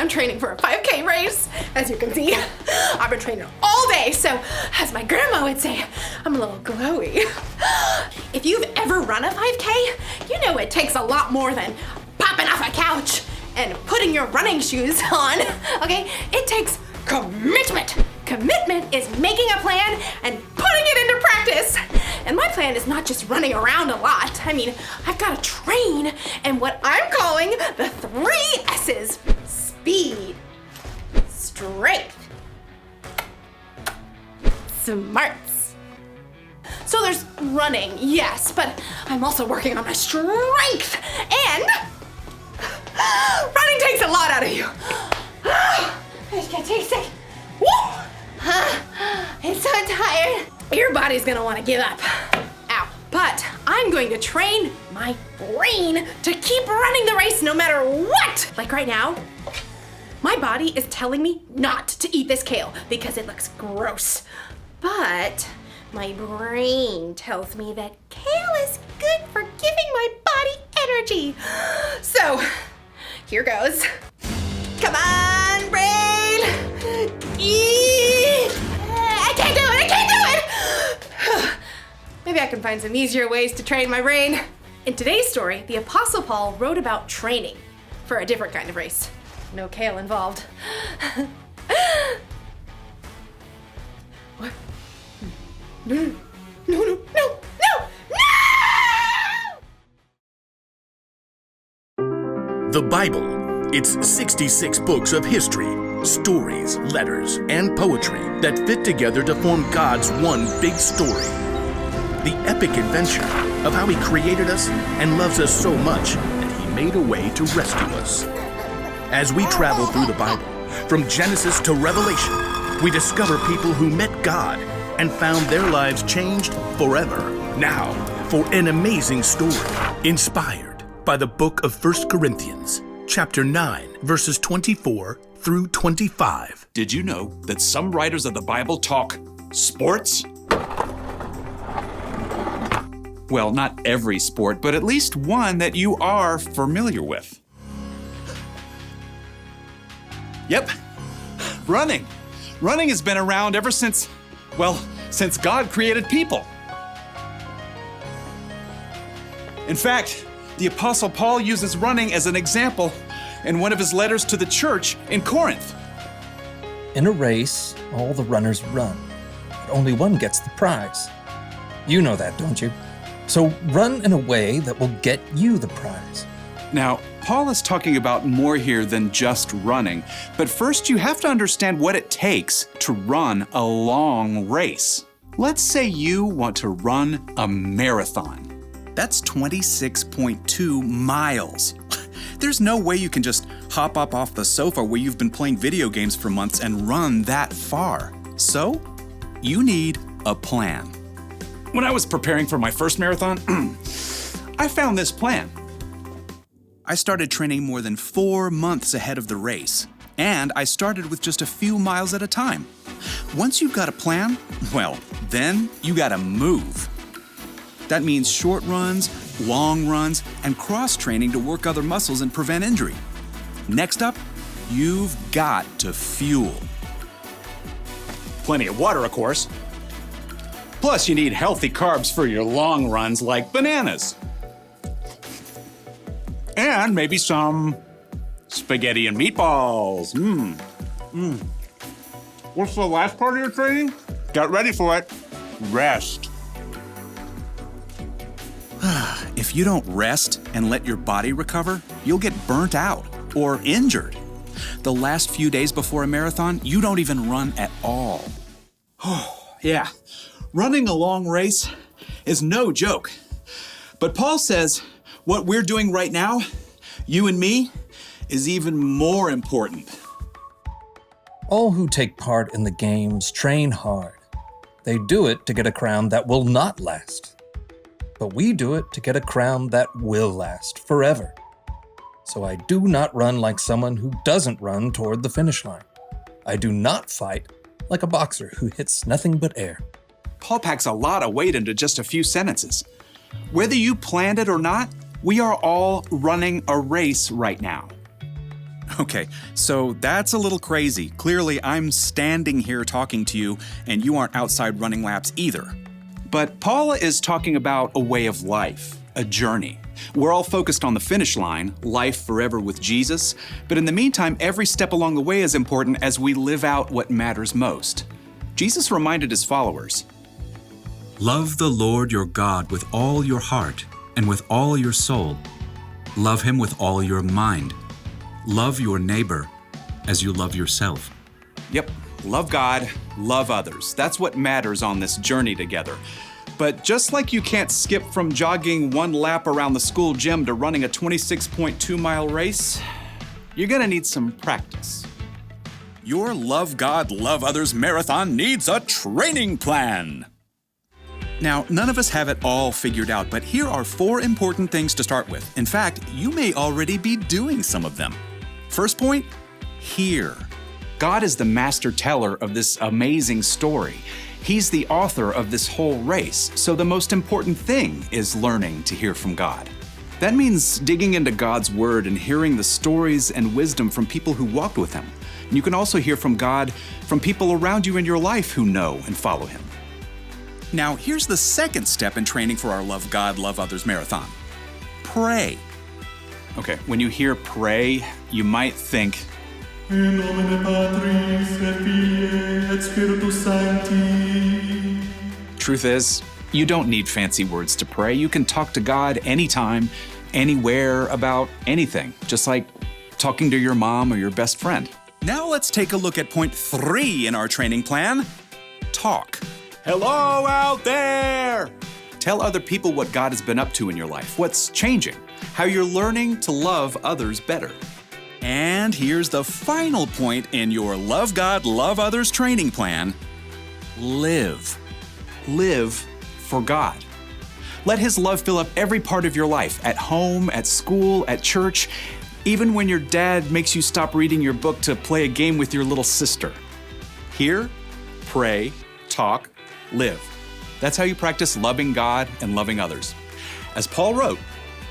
I'm training for a 5K race. As you can see, I've been training all day, so as my grandma would say, I'm a little glowy. If you've ever run a 5K, you know it takes a lot more than popping off a couch and putting your running shoes on, okay? It takes commitment. Commitment is making a plan and putting it into practice. And my plan is not just running around a lot. I mean, I've got to train in what I'm calling the 3 S's. Speed, strength, smarts. So there's running, yes, but I'm also working on my strength. And running takes a lot out of you. I just can't take a second. Woo! It's so tired. Your body's gonna wanna give up. Ow. But I'm going to train my brain to keep running the race no matter what. Like right now, my body is telling me not to eat this kale because it looks gross. But my brain tells me that kale is good for giving my body energy. So, here goes. Come on, brain! Eat! I can't do it! Maybe I can find some easier ways to train my brain. In today's story, the Apostle Paul wrote about training for a different kind of race. No kale involved. What? No! The Bible. It's 66 books of history, stories, letters, and poetry that fit together to form God's one big story. The epic adventure of how He created us and loves us so much that He made a way to rescue us. As we travel through the Bible, from Genesis to Revelation, we discover people who met God and found their lives changed forever. Now, for an amazing story inspired by the book of 1 Corinthians, chapter 9, verses 24 through 25. Did you know that some writers of the Bible talk sports? Well, not every sport, but at least one that you are familiar with. Yep, running. Running has been around ever since God created people. In fact, the Apostle Paul uses running as an example in one of his letters to the church in Corinth. In a race, all the runners run, but only one gets the prize. You know that, don't you? So run in a way that will get you the prize. Now, Paul is talking about more here than just running, but first you have to understand what it takes to run a long race. Let's say you want to run a marathon. That's 26.2 miles. There's no way you can just hop up off the sofa where you've been playing video games for months and run that far. So, you need a plan. When I was preparing for my first marathon, I found this plan. I started training more than 4 months ahead of the race, and I started with just a few miles at a time. Once you've got a plan, well, then you gotta move. That means short runs, long runs, and cross-training to work other muscles and prevent injury. Next up, you've got to fuel. Plenty of water, of course. Plus, you need healthy carbs for your long runs like bananas. And maybe some spaghetti and meatballs. What's the last part of your training? Get ready for it. Rest. If you don't rest and let your body recover, you'll get burnt out or injured. The last few days before a marathon, you don't even run at all. Oh, yeah. Running a long race is no joke. But Paul says what we're doing right now, you and me, is even more important. All who take part in the games train hard. They do it to get a crown that will not last. But we do it to get a crown that will last forever. So I do not run like someone who doesn't run toward the finish line. I do not fight like a boxer who hits nothing but air. Paul packs a lot of weight into just a few sentences. Whether you planned it or not, we are all running a race right now. Okay, so that's a little crazy. Clearly, I'm standing here talking to you, and you aren't outside running laps either. But Paula is talking about a way of life, a journey. We're all focused on the finish line, life forever with Jesus, but in the meantime, every step along the way is important as we live out what matters most. Jesus reminded his followers, Love the Lord your God with all your heart and with all your soul. Love him with all your mind. Love your neighbor as you love yourself. Yep, love God, love others. That's what matters on this journey together. But just like you can't skip from jogging one lap around the school gym to running a 26.2-mile race, you're gonna need some practice. Your Love God, Love Others marathon needs a training plan. Now, none of us have it all figured out, but here are 4 important things to start with. In fact, you may already be doing some of them. First point, hear. God is the master teller of this amazing story. He's the author of this whole race, so the most important thing is learning to hear from God. That means digging into God's Word and hearing the stories and wisdom from people who walked with Him. And you can also hear from God from people around you in your life who know and follow Him. Now, here's the second step in training for our Love God, Love Others marathon. Pray. Okay, when you hear pray, you might think, In nomine Patris et Filii et Spiritus Sancti. Truth is, you don't need fancy words to pray. You can talk to God anytime, anywhere, about anything, just like talking to your mom or your best friend. Now let's take a look at point 3 in our training plan. Talk. Hello out there! Tell other people what God has been up to in your life, what's changing, how you're learning to love others better. And here's the final point in your Love God, Love Others training plan. Live. Live for God. Let His love fill up every part of your life, at home, at school, at church, even when your dad makes you stop reading your book to play a game with your little sister. Hear, pray, talk, live. That's how you practice loving God and loving others. As Paul wrote,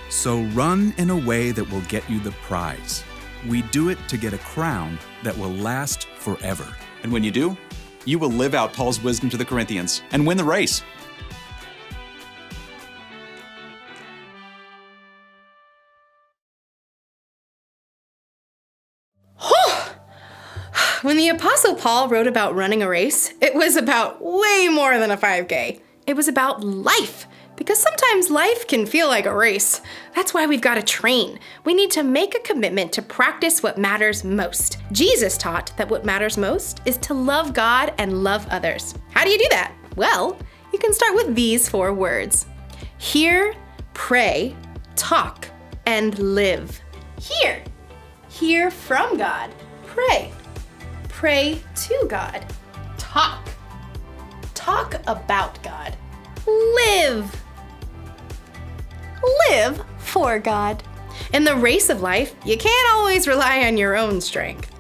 so run in a way that will get you the prize. We do it to get a crown that will last forever. And when you do, you will live out Paul's wisdom to the Corinthians and win the race. When the Apostle Paul wrote about running a race, it was about way more than a 5K. It was about life, because sometimes life can feel like a race. That's why we've got to train. We need to make a commitment to practice what matters most. Jesus taught that what matters most is to love God and love others. How do you do that? Well, you can start with these 4 words. Hear, pray, talk, and live. Hear. Hear from God. Pray. Pray to God. Talk. Talk about God. Live. Live for God. In the race of life, you can't always rely on your own strength.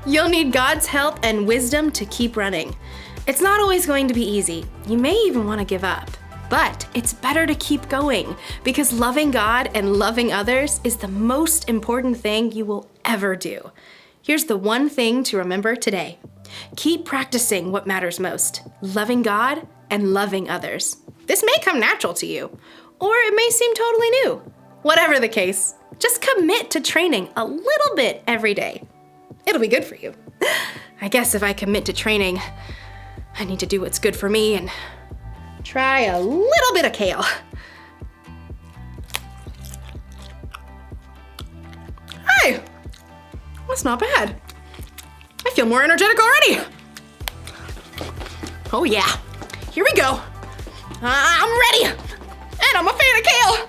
You'll need God's help and wisdom to keep running. It's not always going to be easy. You may even want to give up. But it's better to keep going, because loving God and loving others is the most important thing you will ever do. Here's the one thing to remember today. Keep practicing what matters most, loving God and loving others. This may come natural to you, or it may seem totally new. Whatever the case, just commit to training a little bit every day. It'll be good for you. I guess if I commit to training, I need to do what's good for me and try a little bit of kale. Hey, that's not bad. I feel more energetic already. Oh yeah, here we go. I'm ready, and I'm a fan of kale.